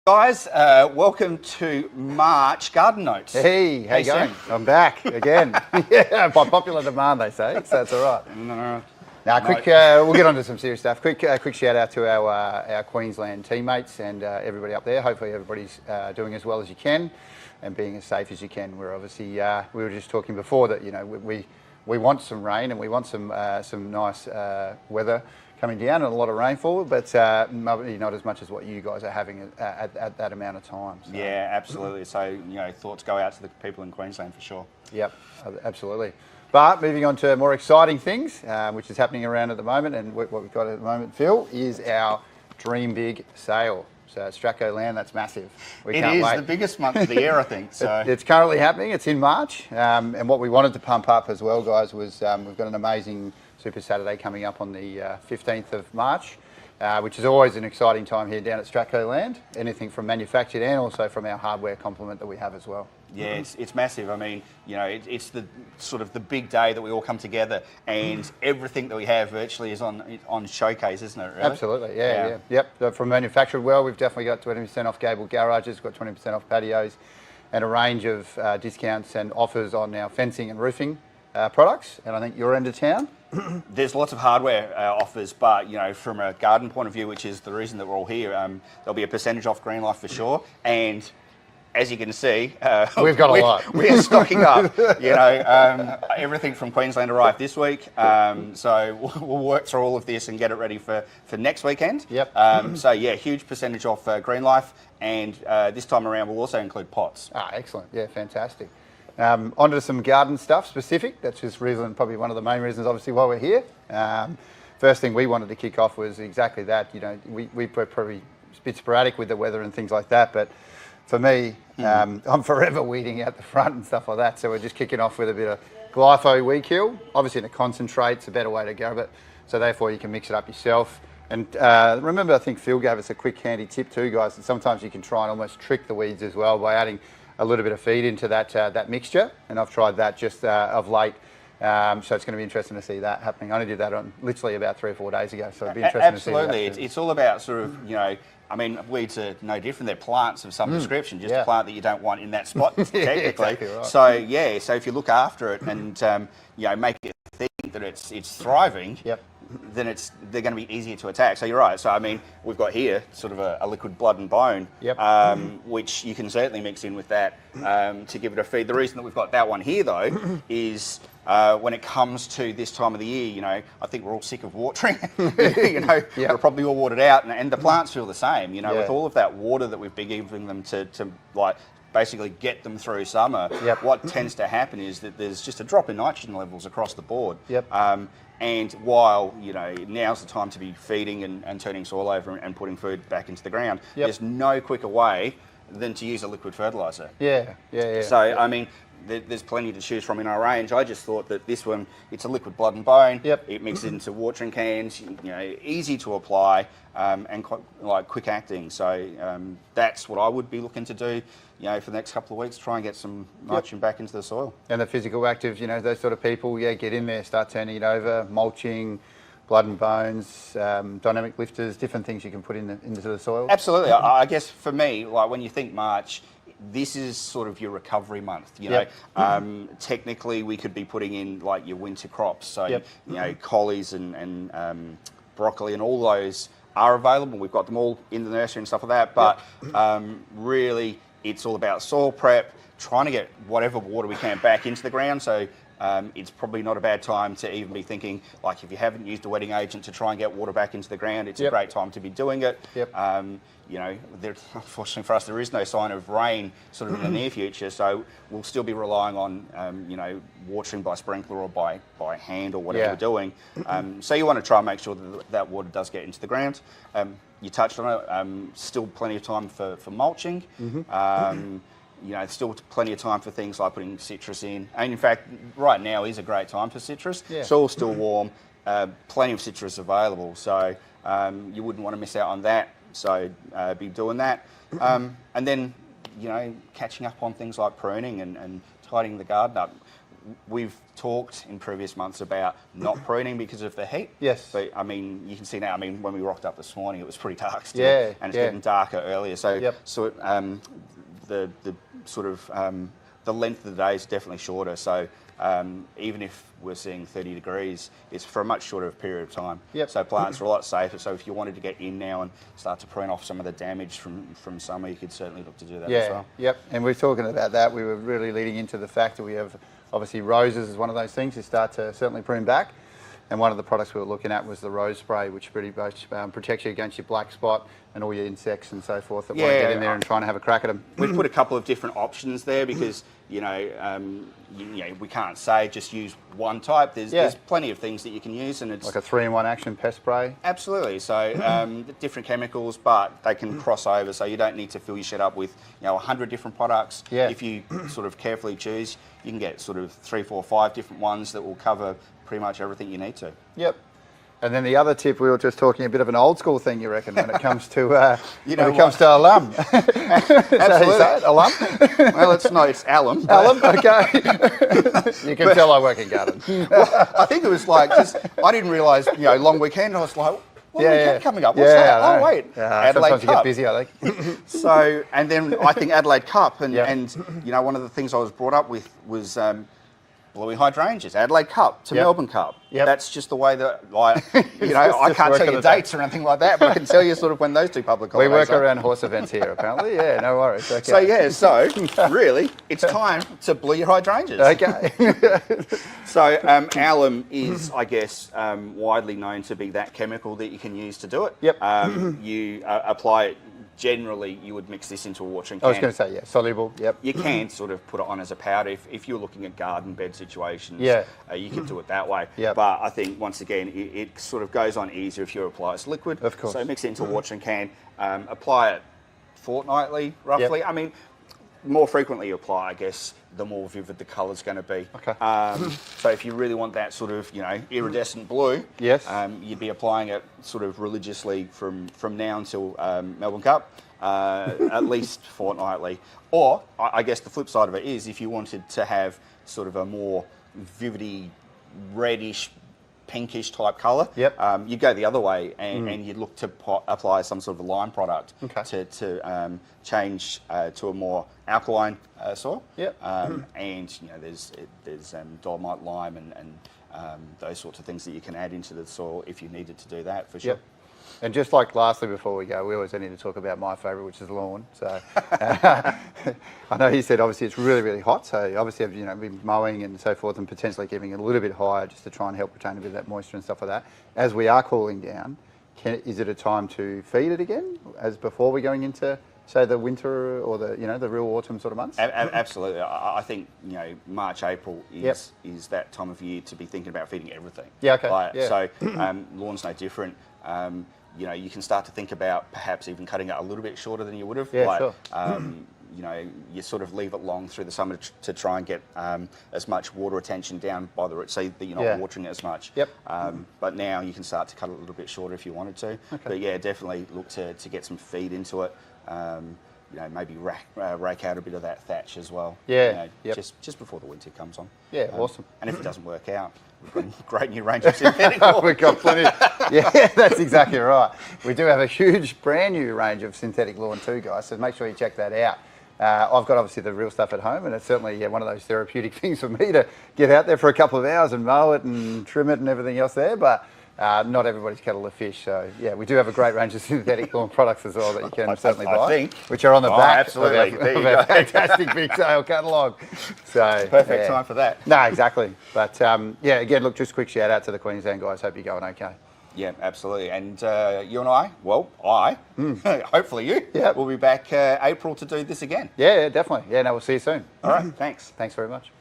Guys, welcome to March Garden Notes. Hey, how you going? I'm back again. Yeah, by popular demand, they say, so that's all right. No. Now, we'll get on to some serious stuff. Quick shout out to our Queensland teammates and everybody up there. Hopefully everybody's doing as well as you can and being as safe as you can. We're obviously, we were just talking before that, you know, we want some rain and we want some nice weather coming down and a lot of rainfall, but maybe not as much as what you guys are having at that amount of time. So. Yeah, absolutely. So, you know, thoughts go out to the people in Queensland for sure. Yep, absolutely. But moving on to more exciting things, which is happening around at the moment, and what we've got at the moment, Phil, is our Dream Big sale. So Stratco land, that's massive. It is the biggest month of the year, I think. So it's currently happening. It's in March, and what we wanted to pump up as well, guys, was we've got an amazing Super Saturday coming up on the 15th of March, which is always an exciting time here down at Stratco land. Anything from manufactured and also from our hardware complement that we have as well. Yeah, it's massive. I mean, you know, it's the sort of the big day that we all come together, and everything that we have virtually is on showcase, isn't it? Really? Absolutely, yeah. Yep. From manufactured, well, we've definitely got 20% off gabled garages, got 20% off patios, and a range of discounts and offers on our fencing and roofing products. And I think your end of town. There's lots of hardware offers, but you know, from a garden point of view, which is the reason that we're all here, there'll be a percentage off Green Life for sure. And as you can see, we've got a lot. We're stocking up. You know, everything from Queensland arrived this week, so we'll work through all of this and get it ready for next weekend. Yep. So yeah, huge percentage off Green Life, and this time around we'll also include pots. Ah, excellent. Yeah, fantastic. Onto some garden stuff specific. That's just probably one of the main reasons, obviously, why we're here. First thing we wanted to kick off was exactly that. You know, we're probably a bit sporadic with the weather and things like that, but for me, I'm forever weeding out the front and stuff like that. So we're just kicking off with a bit of glypho weed kill. Obviously, in a concentrate's a better way to go, but so therefore you can mix it up yourself. And remember, I think Phil gave us a quick handy tip too, guys. That sometimes you can try and almost trick the weeds as well by adding a little bit of feed into that mixture, and I've tried that just of late. So it's going to be interesting to see that happening. I only did that on literally about 3 or 4 days ago, so it'd be interesting to see that. Absolutely, it's all about sort of, you know, I mean, weeds are no different. They're plants of some description, just a plant that you don't want in that spot, technically. Exactly right. So yeah, so if you look after it and you know, make it think that it's thriving. Yep. Then they're going to be easier to attack. So you're right. So I mean, we've got here sort of a liquid blood and bone, which you can certainly mix in with that to give it a feed. The reason that we've got that one here though is when it comes to this time of the year, you know, I think we're all sick of watering. You know, we're probably all watered out, and the plants feel the same. You know, with all of that water that we've been giving them to like basically get them through summer. What tends to happen is that there's just a drop in nitrogen levels across the board. And while, you know, now's the time to be feeding and turning soil over and putting food back into the ground, there's no quicker way than to use a liquid fertiliser. So, I mean, there's plenty to choose from in our range. I just thought that this one, it's a liquid blood and bone. It mixes into watering cans, you know, easy to apply and quite, like, quick acting. So that's what I would be looking to do, you know, for the next couple of weeks, try and get some nitrogen back into the soil. And the physical actives, you know, those sort of people, get in there, start turning it over, mulching, blood and bones, dynamic lifters, different things you can put into the soil. Absolutely. I guess for me, like when you think March, this is sort of your recovery month, you know. Technically, we could be putting in like your winter crops, so you know, collies and broccoli and all those are available. We've got them all in the nursery and stuff like that, but really it's all about soil prep, trying to get whatever water we can back into the ground. So it's probably not a bad time to even be thinking, like, if you haven't used a wetting agent to try and get water back into the ground, it's a great time to be doing it. You know, unfortunately for us, there is no sign of rain sort of in the near future, so we'll still be relying on, you know, watering by sprinkler or by hand or whatever we're doing. So you want to try and make sure that water does get into the ground. You touched on it, still plenty of time for mulching. You know, still plenty of time for things like putting citrus in. And in fact, right now is a great time for citrus. Soil's still warm, plenty of citrus available, so you wouldn't want to miss out on that. So be doing that. And then, you know, catching up on things like pruning and tidying the garden up. we've talked in previous months about not pruning because of the heat. Yes. But I mean, you can see now. I mean, when we rocked up this morning, it was pretty dark still, Yeah, and it's yeah. getting darker earlier. So, Yep. so the sort of the length of the day is definitely shorter. So even if we're seeing 30 degrees, it's for a much shorter period of time. Yep. So plants are a lot safer. So if you wanted to get in now and start to prune off some of the damage from summer, you could certainly look to do that as well. Yep. And we're talking about that. We were really leading into the fact that we have, obviously, roses is one of those things you start to certainly prune back. And one of the products we were looking at was the rose spray, which pretty much protects you against your black spot and all your insects and so forth that want to get in there and trying to have a crack at them. We've put a couple of different options there because, you know, we can't say just use one type. There's plenty of things that you can use, and it's like a 3-in-1 action pest spray. Absolutely. So different chemicals, but they can cross over. So you don't need to fill your shed up with 100 different products. Yeah. If you sort of carefully choose, you can get sort of 3, 4, 5 different ones that will cover pretty much everything you need to. Yep. And then the other tip, we were just talking a bit of an old school thing, you reckon, when it comes to comes to alum. Absolutely. Alum? Well, it's not, it's alum. Alum, okay. You can tell I work in garden. Well, I think it was like, just, I didn't realise, long weekend, I was like, weekend coming up? What's that? Oh, wait. Adelaide sometimes Cup. you get busy, I think. So, and then I think Adelaide Cup, and one of the things I was brought up with was bluey hydrangeas, Adelaide Cup to Melbourne Cup. Yep. That's just the way that, I can't tell you dates or anything like that, but I can tell you sort of when those two public holidays We work are. around horse events here, apparently. Yeah, no worries. So, Okay. so really, it's time to blue your hydrangeas. Okay. So, alum is, I guess, widely known to be that chemical that you can use to do it. Yep. You apply it. Generally, you would mix this into a watering can. I was going to say, soluble. Yep. You can sort of put it on as a powder if you're looking at garden bed situations. You can do it that way. Yep. But I think once again, it sort of goes on easier if you apply it as liquid. Of course. So mix it into a watering can. Apply it fortnightly, roughly. Yep. I mean, more frequently you apply, I guess, the more vivid the colour's going to be. Okay. So if you really want that sort of, iridescent blue, yes, you'd be applying it sort of religiously from now until Melbourne Cup, at least fortnightly. Or, I guess the flip side of it is, if you wanted to have sort of a more vividy, reddish, pinkish type colour, you'd go the other way and you'd look to apply some sort of a lime product to change to a more alkaline soil. And there's dolomite lime and those sorts of things that you can add into the soil if you needed to do that, for sure. And just like lastly before we go, we always need to talk about my favourite, which is lawn. So I know he said obviously it's really, really hot. So obviously I've been mowing and so forth and potentially keeping it a little bit higher just to try and help retain a bit of that moisture and stuff like that. As we are cooling down, is it a time to feed it again as before we're going into, say, the winter or the real autumn sort of months? Absolutely. I think March, April is that time of year to be thinking about feeding everything. So lawn's no different. You can start to think about perhaps even cutting it a little bit shorter than you would have. Sure. You sort of leave it long through the summer to try and get as much water retention down by the root, so that you're not watering it as much. But now you can start to cut it a little bit shorter if you wanted to. But definitely look to get some feed into it. Maybe rake out a bit of that thatch as well. Just before the winter comes on. Awesome. And if it doesn't work out, we've got a great new range of synthetic lawn. We've got plenty. That's exactly right. We do have a huge brand new range of synthetic lawn too, guys, so make sure you check that out. I've got obviously the real stuff at home, and it's certainly one of those therapeutic things for me to get out there for a couple of hours and mow it and trim it and everything else there, but not everybody's kettle of fish. So we do have a great range of synthetic lawn products as well that you can certainly buy, which are on the back of our fantastic big sale catalogue. So perfect time for that. No, exactly. But again, look, just a quick shout out to the Queensland guys. Hope you're going okay. Yeah, absolutely. And you and I, hopefully you, will be back April to do this again. Yeah, definitely. Yeah, no, we'll see you soon. All right, thanks. Thanks very much.